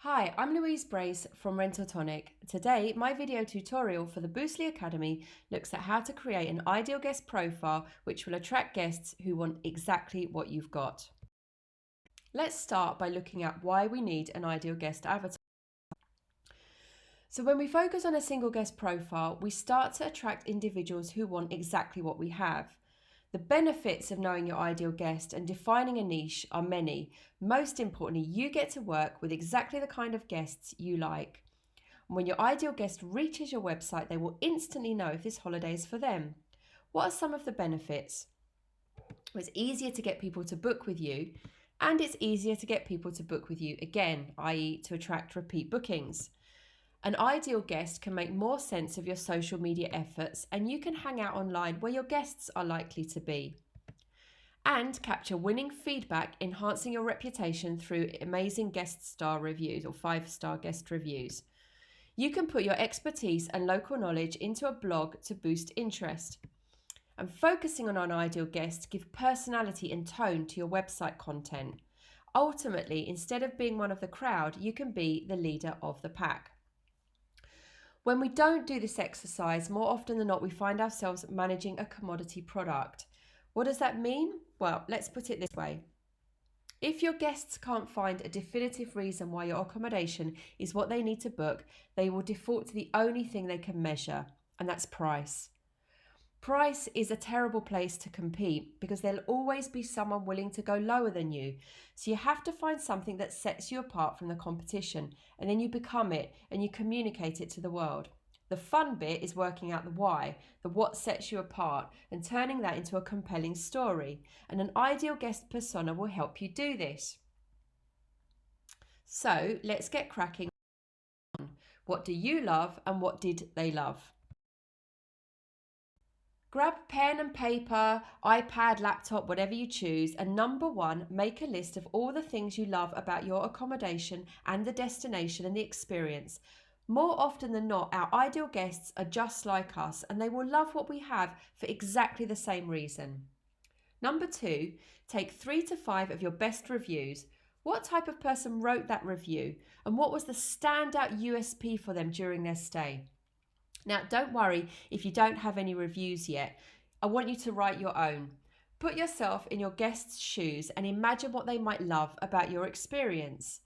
Hi, I'm Louise Brace from Rental Tonic. Today, my video tutorial for the Boostly Academy looks at how to create an ideal guest profile which will attract guests who want exactly what you've got. Let's start by looking at why we need an ideal guest avatar. So when we focus on a single guest profile, we start to attract individuals who want exactly what we have. The benefits of knowing your ideal guest and defining a niche are many. Most importantly, you get to work with exactly the kind of guests you like. When your ideal guest reaches your website, they will instantly know if this holiday is for them. What are some of the benefits? It's easier to get people to book with you, and it's easier to get people to book with you again, i.e., to attract repeat bookings. An ideal guest can make more sense of your social media efforts, and you can hang out online where your guests are likely to be. And capture winning feedback, enhancing your reputation through amazing guest star reviews or 5-star guest reviews. You can put your expertise and local knowledge into a blog to boost interest. And focusing on an ideal guest gives personality and tone to your website content. Ultimately, instead of being one of the crowd, you can be the leader of the pack. When we don't do this exercise, more often than not, we find ourselves managing a commodity product. What does that mean? Well, let's put it this way. If your guests can't find a definitive reason why your accommodation is what they need to book, they will default to the only thing they can measure, and that's price. Price is a terrible place to compete because there'll always be someone willing to go lower than you. So you have to find something that sets you apart from the competition, and then you become it and you communicate it to the world. The fun bit is working out the why, the what sets you apart, and turning that into a compelling story. And an ideal guest persona will help you do this. So let's get cracking on. What do you love and what did they love? Grab pen and paper, iPad, laptop, whatever you choose, and number one, make a list of all the things you love about your accommodation and the destination and the experience. More often than not, our ideal guests are just like us and they will love what we have for exactly the same reason. Number two, take 3 to 5 of your best reviews. What type of person wrote that review and what was the standout USP for them during their stay? Now, don't worry if you don't have any reviews yet. I want you to write your own. Put yourself in your guest's shoes and imagine what they might love about your experience.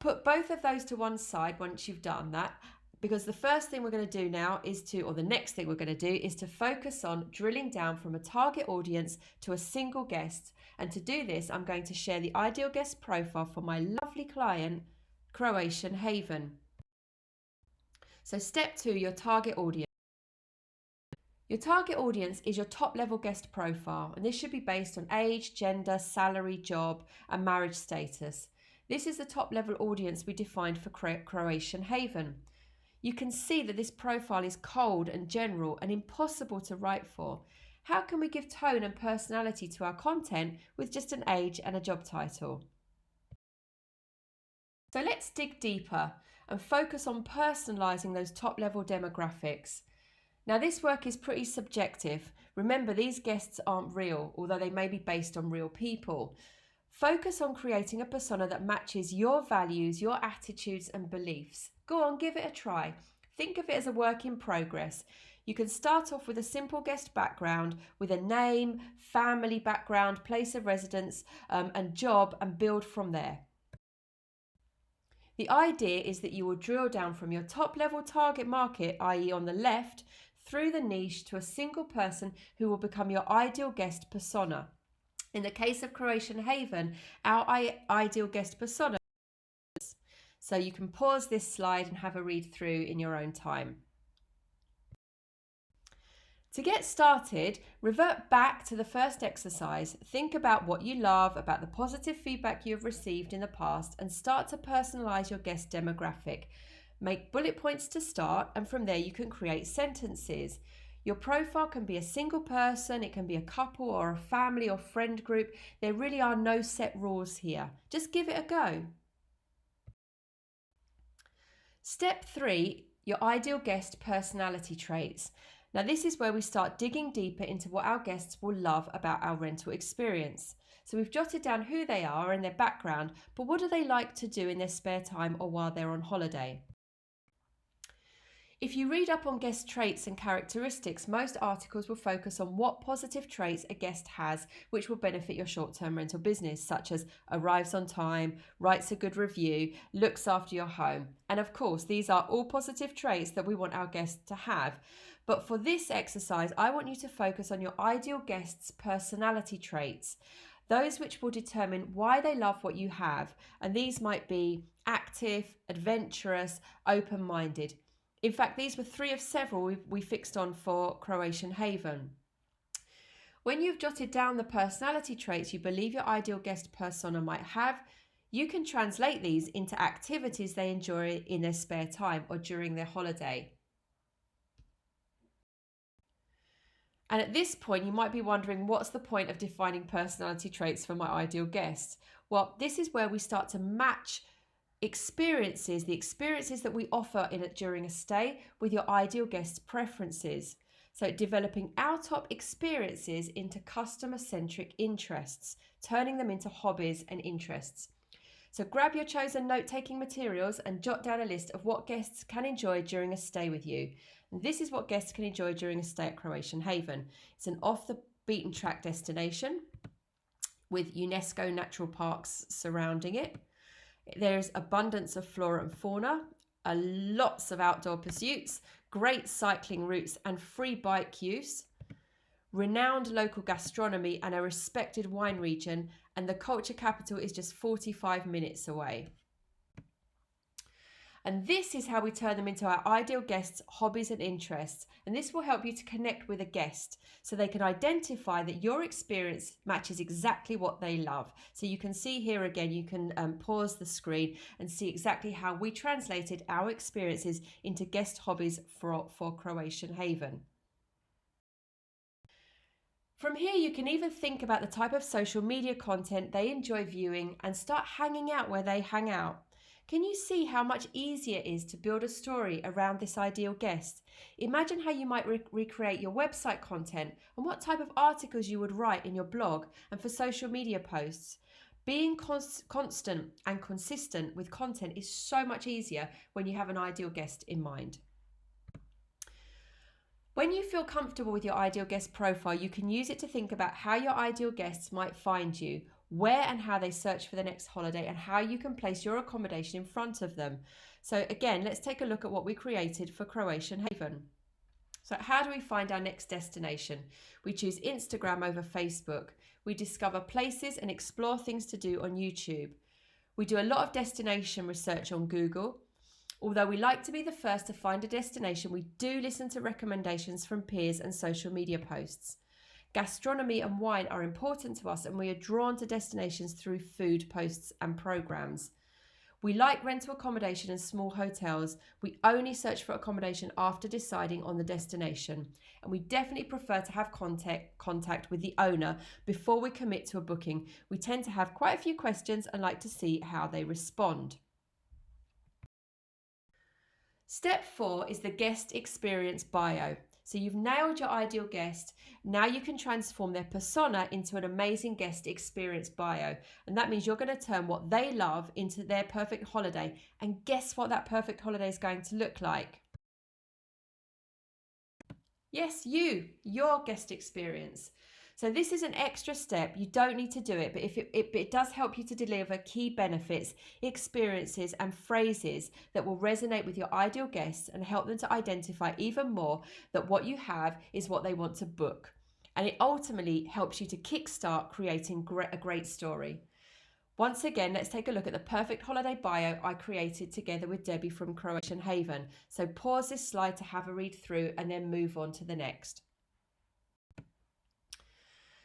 Put both of those to one side once you've done that, because the first thing we're going to do now or the next thing we're going to do is to focus on drilling down from a target audience to a single guest. And to do this, I'm going to share the ideal guest profile for my lovely client, Croatian Haven. So step 2, your target audience. Your target audience is your top level guest profile, and this should be based on age, gender, salary, job, and marriage status. This is the top level audience we defined for Croatian Haven. You can see that this profile is cold and general and impossible to write for. How can we give tone and personality to our content with just an age and a job title? So let's dig deeper and focus on personalising those top level demographics. Now, this work is pretty subjective. Remember, these guests aren't real, although they may be based on real people. Focus on creating a persona that matches your values, your attitudes and beliefs. Go on, give it a try. Think of it as a work in progress. You can start off with a simple guest background with a name, family background, place of residence, and job, and build from there. The idea is that you will drill down from your top level target market, i.e. on the left, through the niche to a single person who will become your ideal guest persona. In the case of Croatian Haven, our ideal guest persona. So you can pause this slide and have a read through in your own time. To get started, revert back to the first exercise. Think about what you love, about the positive feedback you have received in the past, and start to personalise your guest demographic. Make bullet points to start, and from there you can create sentences. Your profile can be a single person, it can be a couple or a family or friend group. There really are no set rules here. Just give it a go. Step 3, your ideal guest personality traits. Now, this is where we start digging deeper into what our guests will love about our rental experience. So we've jotted down who they are and their background, but what do they like to do in their spare time or while they're on holiday? If you read up on guest traits and characteristics, most articles will focus on what positive traits a guest has which will benefit your short-term rental business, such as arrives on time, writes a good review, looks after your home. And of course, these are all positive traits that we want our guests to have. But for this exercise, I want you to focus on your ideal guest's personality traits, those which will determine why they love what you have. And these might be active, adventurous, open-minded. In fact, these were 3 of several we fixed on for Croatian Haven. When you've jotted down the personality traits you believe your ideal guest persona might have, you can translate these into activities they enjoy in their spare time or during their holiday. And at this point, you might be wondering, what's the point of defining personality traits for my ideal guest? Well, this is where we start to match the experiences that we offer during a stay with your ideal guest's preferences. So developing our top experiences into customer-centric interests, turning them into hobbies and interests. So grab your chosen note-taking materials and jot down a list of what guests can enjoy during a stay with you. And this is what guests can enjoy during a stay at Croatian Haven. It's an off-the-beaten-track destination with UNESCO natural parks surrounding it. There's abundance of flora and fauna, lots of outdoor pursuits, great cycling routes and free bike use, renowned local gastronomy and a respected wine region, and the culture capital is just 45 minutes away. And this is how we turn them into our ideal guests' hobbies and interests. And this will help you to connect with a guest so they can identify that your experience matches exactly what they love. So you can see here again, you can pause the screen and see exactly how we translated our experiences into guest hobbies for Croatian Haven. From here, you can even think about the type of social media content they enjoy viewing and start hanging out where they hang out. Can you see how much easier it is to build a story around this ideal guest? Imagine how you might recreate your website content and what type of articles you would write in your blog and for social media posts. Being constant and consistent with content is so much easier when you have an ideal guest in mind. When you feel comfortable with your ideal guest profile, you can use it to think about how your ideal guests might find you, where and how they search for the next holiday, and how you can place your accommodation in front of them. So again, let's take a look at what we created for Croatian Haven. So how do we find our next destination? We choose Instagram over Facebook. We discover places and explore things to do on YouTube. We do a lot of destination research on Google. Although we like to be the first to find a destination, we do listen to recommendations from peers and social media posts. Gastronomy and wine are important to us, and we are drawn to destinations through food posts and programs. We like rental accommodation and small hotels. We only search for accommodation after deciding on the destination, and we definitely prefer to have contact with the owner before we commit to a booking. We tend to have quite a few questions and like to see how they respond. Step 4 is the guest experience bio. So you've nailed your ideal guest. Now you can transform their persona into an amazing guest experience bio. And that means you're going to turn what they love into their perfect holiday. And guess what that perfect holiday is going to look like? Yes, your guest experience. So this is an extra step. You don't need to do it, but it does help you to deliver key benefits, experiences and phrases that will resonate with your ideal guests and help them to identify even more that what you have is what they want to book. And it ultimately helps you to kickstart creating a great story. Once again, let's take a look at the perfect holiday bio I created together with Debbie from Croatian Haven. So pause this slide to have a read through and then move on to the next.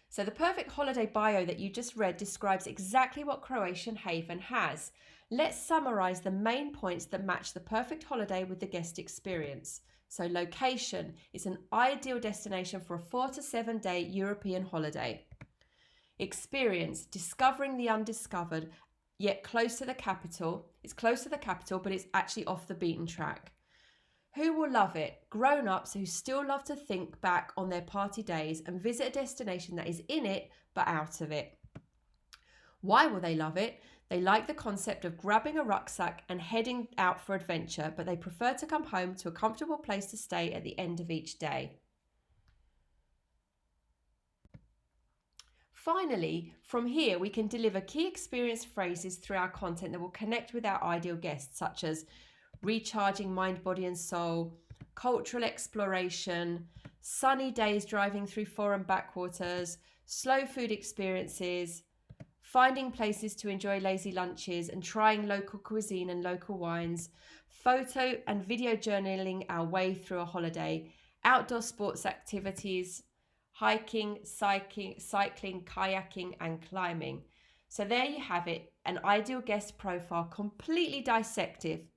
So the perfect holiday bio that you just read describes exactly what Croatian Haven has. Let's summarise the main points that match the perfect holiday with the guest experience. So location is an ideal destination for a 4 to 7 day European holiday. Experience, discovering the undiscovered, yet close to the capital. It's close to the capital, but it's actually off the beaten track. Who will love it? Grown-ups who still love to think back on their party days and visit a destination that is in it but out of it. Why will they love it? They like the concept of grabbing a rucksack and heading out for adventure, but they prefer to come home to a comfortable place to stay at the end of each day. Finally, from here, we can deliver key experience phrases through our content that will connect with our ideal guests, such as recharging mind, body, and soul, cultural exploration, sunny days driving through foreign backwaters, slow food experiences, finding places to enjoy lazy lunches and trying local cuisine and local wines, photo and video journaling our way through a holiday, outdoor sports activities, hiking, cycling, kayaking, and climbing. So there you have it, an ideal guest profile completely dissected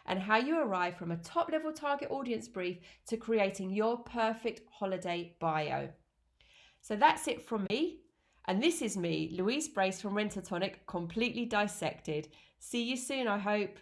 and how you arrive from a top level target audience brief to creating your perfect holiday bio. So that's it from me. And this is me, Louise Brace from Rentatonic, completely dissected. See you soon, I hope.